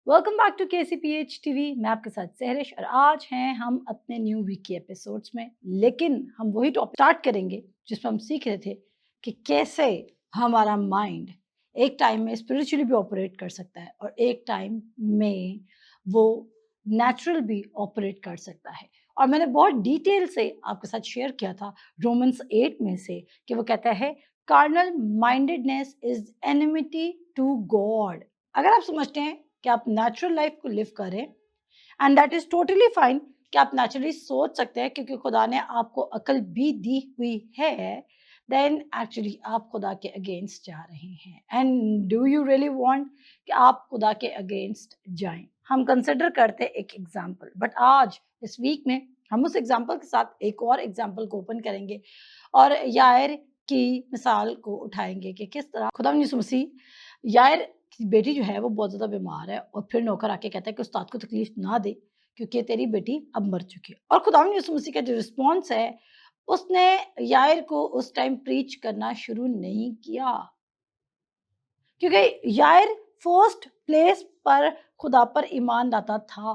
Welcome back to KCPH TV. मैं आपके साथ सहरिश और आज हैं हम अपने न्यू वीक के एपिसोड्स में। लेकिन हम वही टॉपिक स्टार्ट करेंगे जिसमें हम सीख रहे थे कि कैसे हमारा माइंड एक टाइम में स्पिरिचुअली भी ऑपरेट कर सकता है और एक टाइम में वो नेचुरल भी ऑपरेट कर सकता है। और मैंने बहुत डिटेल से आपके साथ शेयर किया था रोमन्स 8 में से कि वो कहता है carnal mindedness is enmity to God. अगर आप समझते हैं कि आप नेचुरल लाइफ को लिव करें and that is totally fine कि आप नेचुरली सोच सकते हैं क्योंकि खुदा ने आपको अकल भी दी हुई है, देन एक्चुअली आप खुदा के अगेंस्ट जा रहे हैं। And do you really want कि आप खुदा के अगेंस्ट जाएं? हम कंसिडर करते एक एग्जांपल, बट आज इस वीक में हम उस एग्जांपल के साथ एक और एग्जांपल को ओपन करेंगे और यायर की मिसाल को उठाएंगे कि किस तरह खुदा यीशु मसीह यायर की बेटी जो है वो बहुत ज़्यादा बीमार है और फिर नौकर आके कहता है कि उस्ताद को तकलीफ ना दे क्योंकि तेरी बेटी अब मर चुकी है। और खुदा यीशु मसीह का जो रिस्पॉन्स है, उसने यायर को उस टाइम प्रीच करना शुरू नहीं किया क्योंकि यायर फर्स्ट प्लेस पर खुदा पर ईमान लाता था।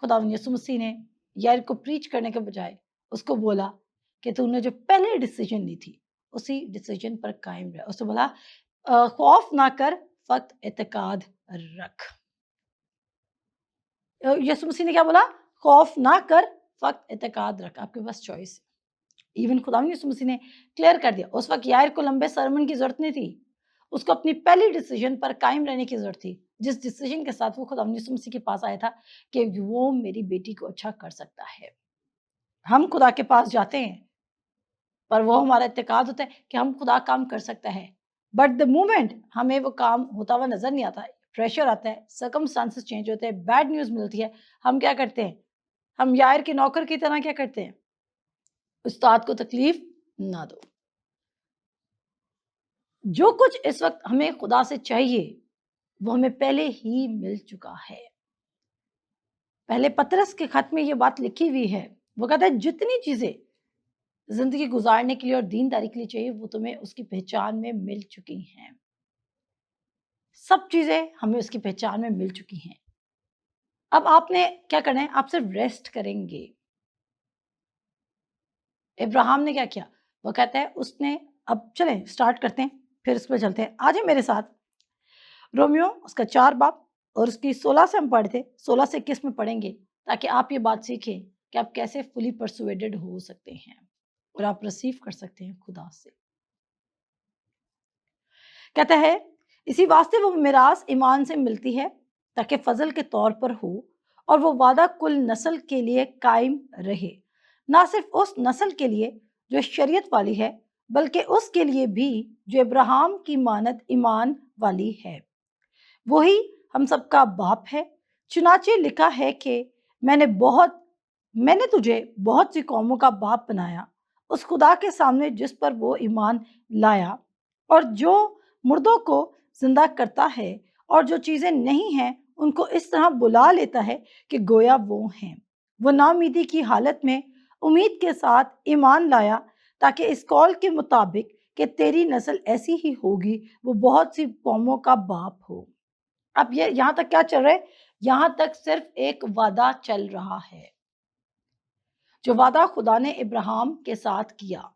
खुदा यीशु मसीह ने यायर को प्रीच करने के बजाय उसको बोला कि तूने जो पहले डिसीजन ली थी उसी डिसीजन पर कायम रह। उसने बोला खौफ ना कर, फक्त एतकाद रख। यीशु मसीह ने क्या बोला? खौफ ना कर, फक्त एतकाद रख। आपके पास चॉइस। इवन खुदा यीशु मसीह ने क्लियर कर दिया। उस वक्त यायर को लंबे सरमन की जरूरत नहीं थी, उसको अपनी पहली डिसीजन पर कायम रहने की जरूरत थी, जिस डिसीजन के साथ वो खुदा यीशु मसीह के पास आया था कि वो मेरी बेटी को अच्छा कर सकता है। हम खुदा के पास जाते हैं पर वो हमारा इत्तेकाद होता है कि हम खुदा काम कर सकता है, बट द मोमेंट हमें वो काम होता हुआ नजर नहीं आता, प्रेशर आता है, सर्कमस्टांसेस चेंज होते हैं, बैड न्यूज मिलती है, हम क्या करते हैं? हम यायर के नौकर की तरह क्या करते हैं? उस्ताद को तकलीफ ना दो। जो कुछ इस वक्त हमें खुदा से चाहिए वो हमें पहले ही मिल चुका है। पहले पतरस के खत में ये बात लिखी हुई है। वो कहता है जितनी चीजें जिंदगी गुजारने के लिए और दीनदारी के लिए चाहिए वो तुम्हें उसकी पहचान में मिल चुकी हैं। सब चीजें हमें उसकी पहचान में मिल चुकी हैं। अब आपने क्या करना है? आप सिर्फ रेस्ट करेंगे। इब्राहिम ने क्या किया? वो कहता है उसने, अब चलें स्टार्ट करते हैं फिर उस पर चलते हैं। आज है मेरे साथ रोमियो उसका 4 बाब और उसकी 16 से हम पढ़े थे, 16 से 21 में पढ़ेंगे ताकि आप ये बात सीखें कि आप कैसे फुली परसुएडेड हो सकते हैं और आप रिसीव कर सकते हैं खुदा से। कहता है इसी वास्ते वो मिरास ईमान से मिलती है ताकि फजल के तौर पर हो और वो वादा कुल नस्ल के लिए कायम रहे, ना सिर्फ उस नस्ल के लिए जो शरीयत वाली है बल्कि उसके लिए भी जो इब्राहिम की मानत ईमान वाली है। वही हम सबका बाप है। चुनाचे लिखा है कि मैंने तुझे बहुत सी कौमों का बाप बनाया, उस खुदा के सामने जिस पर वो ईमान लाया और जो मुर्दों को जिंदा करता है और जो चीजें नहीं हैं उनको इस तरह बुला लेता है कि गोया वो हैं। वो नाउमीदी की हालत में उम्मीद के साथ ईमान लाया ताकि इस कौल के मुताबिक कि तेरी नस्ल ऐसी ही होगी वो बहुत सी कौमों का बाप हो। अब ये यहाँ तक क्या चल रहा है? यहाँ तक सिर्फ एक वादा चल रहा है, जो वादा खुदा ने इब्राहिम के साथ किया।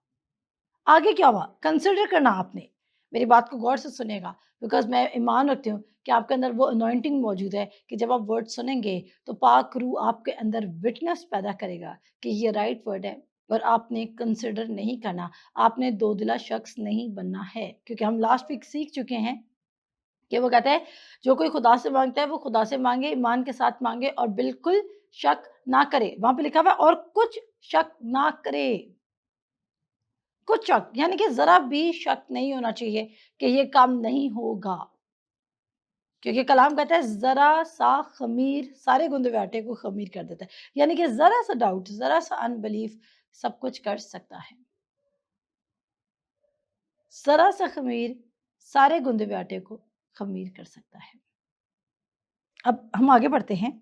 आगे क्या हुआ कंसिडर करना आपने। मेरी बात को गौर से सुनेगा बिकॉज मैं ईमान रखती हूँ कि आपके अंदर वो अनॉइंटिंग मौजूद है कि जब आप वर्ड सुनेंगे तो पाक रूह आपके अंदर विटनेस पैदा करेगा कि ये राइट वर्ड है। और आपने कंसिडर नहीं करना, आपने दो दिला शख्स नहीं बनना है, क्योंकि हम लास्ट वीक सीख चुके हैं कि वो कहता है जो कोई खुदा से मांगता है वो खुदा से मांगे, ईमान के साथ मांगे और बिल्कुल शक ना करे। वहां पे लिखा हुआ है और कुछ शक ना करे। कुछ शक यानी कि जरा भी शक नहीं होना चाहिए कि ये काम नहीं होगा, क्योंकि कलाम कहता है जरा सा खमीर सारे गुंदे आटे को खमीर कर देता है। यानी कि जरा सा डाउट, जरा सा अनबिलीफ सब कुछ कर सकता है। जरा सा खमीर सारे गुंदे हुए आटे को खमीर कर सकता है। अब हम आगे बढ़ते हैं।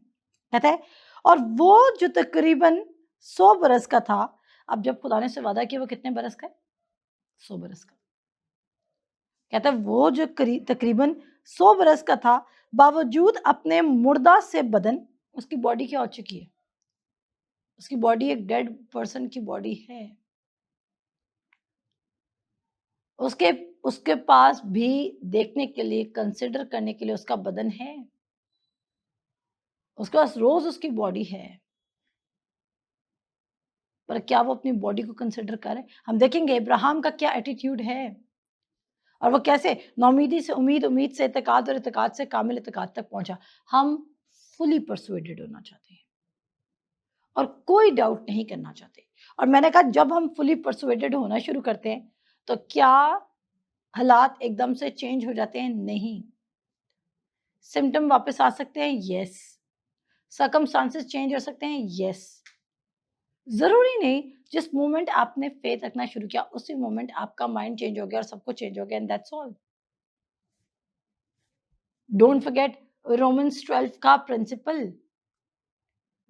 कहता है और वो जो तकरीबन 100 बरस का था। अब जब खुदा ने से वादा किया वो कितने बरस का है? 100 बरस का। कहता है वो जो तकरीबन 100 बरस का था बावजूद अपने मुर्दा से बदन, उसकी बॉडी क्या हो चुकी है? उसकी बॉडी एक डेड पर्सन की बॉडी है। उसके उसके पास भी देखने के लिए, कंसिडर करने के लिए उसका बदन है। उसके पास रोज उसकी बॉडी है, पर क्या वो अपनी बॉडी को कंसिडर करे? हम देखेंगे अब्राहम का क्या एटीट्यूड है और वो कैसे नौमीदी से उम्मीद, उम्मीद से इत्तेकाद और इत्तेकाद से कामिल इत्तेकाद तक पहुंचा। हम फुली परसुएडेड होना चाहते हैं और कोई डाउट नहीं करना चाहते। और मैंने कहा जब हम फुली परसुएडेड होना शुरू करते हैं तो क्या हालात एकदम से चेंज हो जाते हैं? नहीं। सिम्टम वापस आ सकते हैं? यस। सर्कमस्टांसेस चेंज हो सकते हैं? यस। जरूरी नहीं जिस मोमेंट आपने फेथ रखना शुरू किया उसी मोमेंट आपका माइंड चेंज हो गया और सब कुछ चेंज हो गया, and that's all. Don't forget Romans 12 का प्रिंसिपल,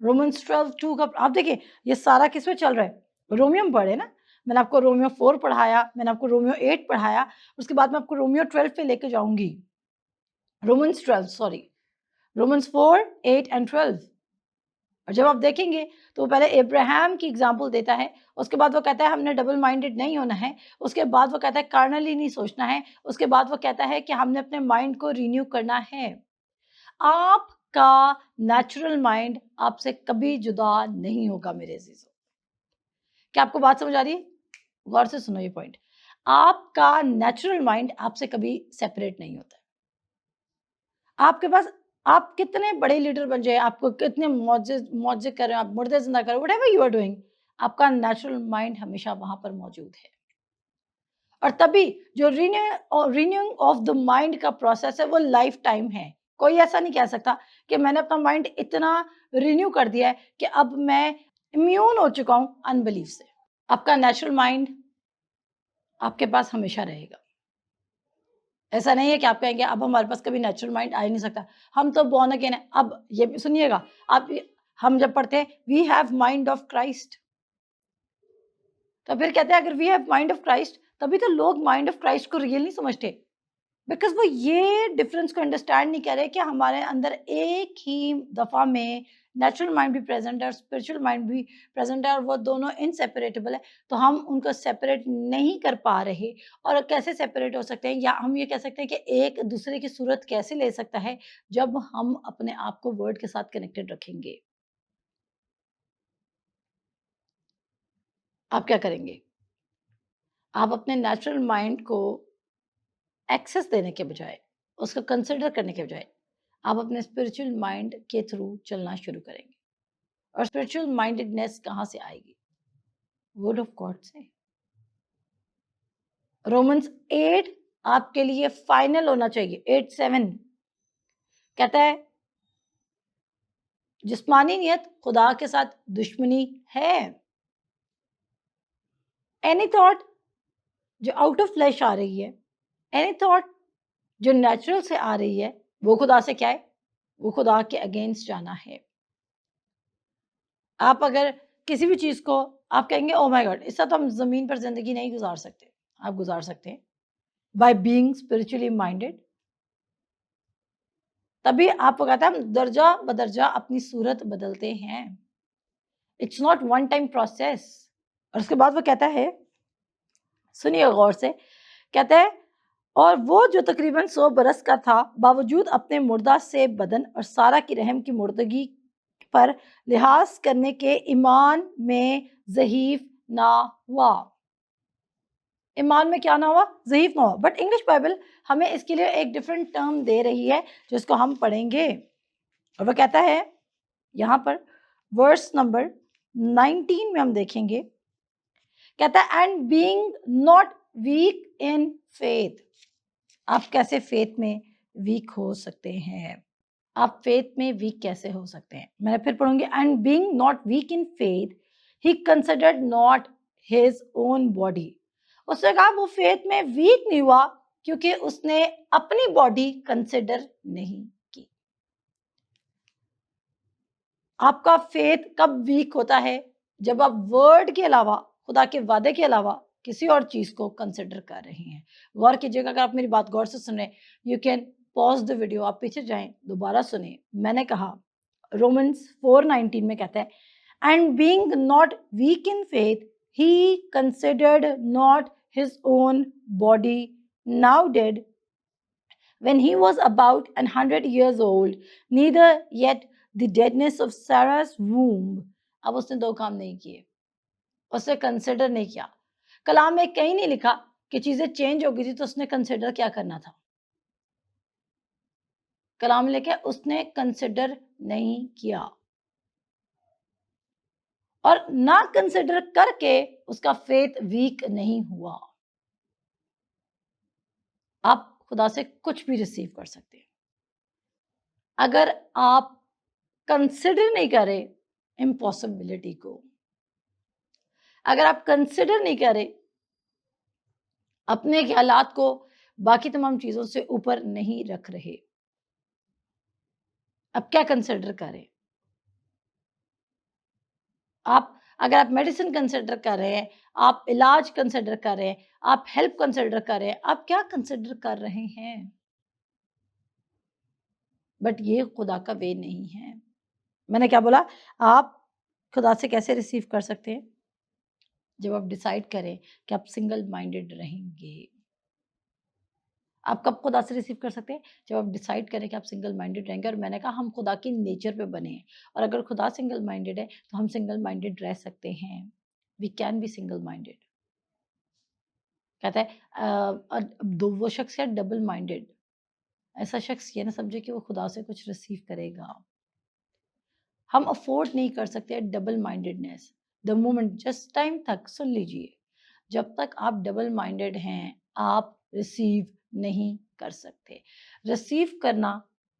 रोमन्स 12:2 का। आप देखिए ये सारा किस में चल रहा है? रोमियो में पढ़े ना, मैंने आपको रोमियो 4 पढ़ाया, मैंने आपको रोमियो 8 पढ़ाया, उसके बाद मैं आपको रोमियो 12 पे लेके जाऊंगी। Romans 12, sorry, Romans 4, 8 and 12। और जब आप देखेंगे तो वो पहले अब्राहम की एग्जाम्पल देता है, उसके बाद वो कहता है हमने डबल माइंडेड नहीं होना है, उसके बाद वो कहता है कार्नली नहीं सोचना है, उसके बाद वो कहता है कि हमने अपने माइंड को रिन्यू करना है। आपका नेचुरल माइंड आपसे कभी जुदा नहीं होगा मेरे अजीजों। क्या आपको बात समझ आ रही है? गौर से सुनो ये पॉइंट। आपका नेचुरल माइंड आपसे कभी सेपरेट नहीं होता। आपके पास आप कितने बड़े लीडर बन जाए, आपको कितने मौजे करें, आप मुर्दे जिंदा करें, व्हाटएवर यू आर डूइंग, आपका नेचुरल माइंड हमेशा वहां पर मौजूद है। और तभी जो रिन्यूइंग ऑफ द माइंड का प्रोसेस है वो लाइफ टाइम है। कोई ऐसा नहीं कह सकता कि मैंने अपना माइंड इतना रिन्यू कर दिया है कि अब मैं इम्यून हो चुका हूं अनबिलीफ से। आपका नेचुरल माइंड आपके पास हमेशा रहेगा। ऐसा नहीं है कि आप कहेंगे अब हमारे पास कभी नेचुरल माइंड आ ही नहीं सकता, हम तो बॉर्न अगेन है। अब ये भी सुनिएगा, आप हम जब पढ़ते हैं we have mind of Christ, तो फिर कहते हैं अगर we have mind of Christ, तभी तो लोग माइंड ऑफ क्राइस्ट को रियल नहीं समझते, बिकॉज वो ये डिफरेंस को अंडरस्टैंड नहीं कर रहे कि हमारे अंदर एक ही दफा में नेचुरल माइंड भी प्रेजेंट है और स्पिरिचुअल माइंड भी प्रेजेंट है और वो दोनों इनसेपरेटेबल है। तो हम उनको सेपरेट नहीं कर पा रहे। और कैसे सेपरेट हो सकते हैं, या हम ये कह सकते हैं कि एक दूसरे की सूरत कैसे ले सकता है, जब हम अपने आप को वर्ड के साथ कनेक्टेड रखेंगे। आप क्या करेंगे? आप अपने नेचुरल माइंड को एक्सेस देने के बजाय, उसको कंसिडर करने के बजाय, आप अपने स्पिरिचुअल माइंड के थ्रू चलना शुरू करेंगे। और स्पिरिचुअल माइंडेडनेस कहाँ से आएगी? वर्ड ऑफ गॉड से। रोमन्स 8 आपके लिए फाइनल होना चाहिए। 8:7 कहता है जिस्मानी नियत खुदा के साथ दुश्मनी है। एनी थॉट जो आउट ऑफ फ्लैश आ रही है, एनी थॉट जो नेचुरल से आ रही है, वो खुदा से क्या है? वो खुदा के अगेंस्ट जाना है। आप अगर किसी भी चीज को आप कहेंगे ओ माय गॉड, इससे तो हम जमीन पर जिंदगी नहीं गुजार सकते, आप गुजार सकते हैं बाय बीइंग स्पिरिचुअली माइंडेड। तभी आपको कहता है हम दर्जा बदर्जा अपनी सूरत बदलते हैं। It's not one time process. और उसके बाद वो कहता है, सुनिए गौर से, कहता है और वो जो तकरीबन 100 बरस का था, बावजूद अपने मुर्दा से बदन और सारा की रहम की मुर्दगी पर लिहाज करने के ईमान में ज़हीफ ना हुआ। ईमान में क्या ना हुआ? ज़हीफ ना हुआ। बट इंग्लिश बाइबल हमें इसके लिए एक डिफरेंट टर्म दे रही है जिसको हम पढ़ेंगे। और वह कहता है यहाँ पर वर्स नंबर 19 में हम देखेंगे, कहता है and being not weak in faith. आप कैसे फेथ में वीक हो सकते हैं? आप फेथ में वीक कैसे हो सकते हैं? मैं फिर पढ़ूंगी, and being not weak in faith he considered not his own body. उसने कहा वो फेथ में वीक नहीं हुआ क्योंकि उसने अपनी बॉडी कंसिडर नहीं की। आपका फेथ कब वीक होता है? जब आप वर्ड के अलावा, खुदा के वादे के अलावा किसी और चीज को कंसिडर कर रहे हैं। गौर कीजिएगा, अगर आप मेरी बात गौर से सुन रहे हैं, you can pause the video, आप पीछे जाएं, दोबारा सुने। मैंने कहा रोमन्स 4:19 में कहता है and being not weak in faith he considered not his own body now dead when he was about 100 years old, neither yet the deadness of Sarah's womb. अब उसने दो काम नहीं किए, उसने कंसिडर नहीं किया। कलाम में कहीं नहीं लिखा कि चीजें चेंज हो गई थी तो उसने कंसिडर क्या करना था। कलाम में लिखा उसने कंसिडर नहीं किया, और ना कंसिडर करके उसका फेथ वीक नहीं हुआ। आप खुदा से कुछ भी रिसीव कर सकते हैं, अगर आप कंसिडर नहीं करें इम्पॉसिबिलिटी को, अगर आप कंसिडर नहीं करें अपने ख्यालात को बाकी तमाम चीजों से ऊपर नहीं रख रहे, अब क्या कंसिडर करें? आप अगर आप मेडिसिन कंसिडर कर रहे हैं, आप इलाज कंसिडर कर रहे हैं, आप हेल्प कंसिडर कर रहे हैं, आप क्या कंसिडर कर रहे हैं? बट ये खुदा का वे नहीं है। मैंने क्या बोला? आप खुदा से कैसे रिसीव कर सकते हैं? जब आप डिसाइड करें कि आप सिंगल माइंडेड रहेंगे। आप कब खुदा से रिसीव कर सकते हैं? जब आप डिसाइड करें कि आप सिंगल माइंडेड रहेंगे। और मैंने कहा हम खुदा की नेचर पे बने हैं, और अगर खुदा सिंगल माइंडेड है तो हम सिंगल माइंडेड रह सकते हैं। We can be single minded. कहता है दो वो शख्स है डबल माइंडेड, ऐसा शख्स ये ना समझे कि वो खुदा से कुछ रिसीव करेगा। हम अफोर्ड नहीं कर सकते double mindedness. The moment just time तक सुन लीजिए, जब तक आप डबल माइंडेड हैं आप रिसीव नहीं कर सकते। रिसीव करना,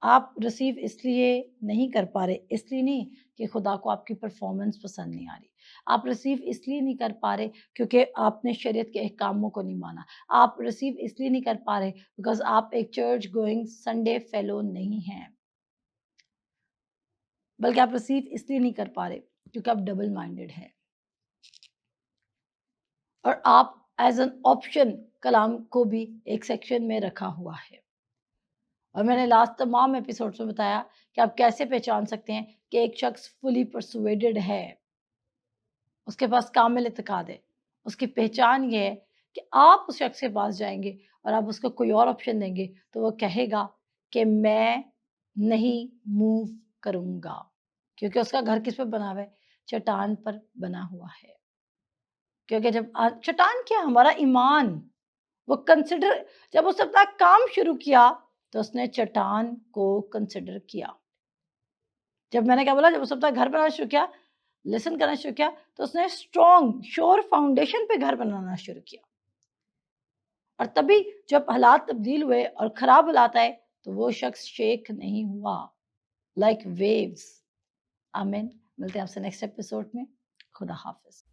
आप रिसीव इसलिए नहीं कर पा रहे, इसलिए नहीं कि खुदा को आपकी परफॉर्मेंस पसंद नहीं आ रही। आप रिसीव इसलिए नहीं कर पा रहे क्योंकि आपने शरीयत के अहकामों को नहीं माना। आप रिसीव इसलिए नहीं कर पा रहे बिकॉज आप एक चर्च गोइंग संडे फेलो नहीं हैं, बल्कि आप रिसीव इसलिए नहीं कर पा रहे क्योंकि आप डबल माइंडेड हैं, और आप एज एन ऑप्शन कलाम को भी एक सेक्शन में रखा हुआ है। और मैंने लास्ट तमाम एपिसोड्स में बताया कि आप कैसे पहचान सकते हैं कि एक शख्स फुली परसुएडेड है, उसके पास कामिल इत्तेकाद है। उसकी पहचान ये है कि आप उस शख्स के पास जाएंगे और आप उसको कोई और ऑप्शन देंगे तो वो कहेगा कि मैं नहीं मूव करूंगा, क्योंकि उसका घर किस पर बना हुआ है? चट्टान पर बना हुआ है। क्योंकि जब चट्टान क्या, हमारा ईमान, वो कंसिडर, जब उसने अपना काम शुरू किया तो उसने चट्टान को कंसिडर किया। जब मैंने क्या बोला, जब उसने अपना घर बनाना शुरू किया, लिसन करना शुरू किया, तो उसने स्ट्रॉन्ग श्योर फाउंडेशन पे घर बनाना शुरू किया। और तभी जब हालात तब्दील हुए और खराब हालात आए तो वो शख्स शेक नहीं हुआ, लाइक वेव्स। आमीन। मिलते हैं आपसे नेक्स्ट एपिसोड में। खुदा हाफिज।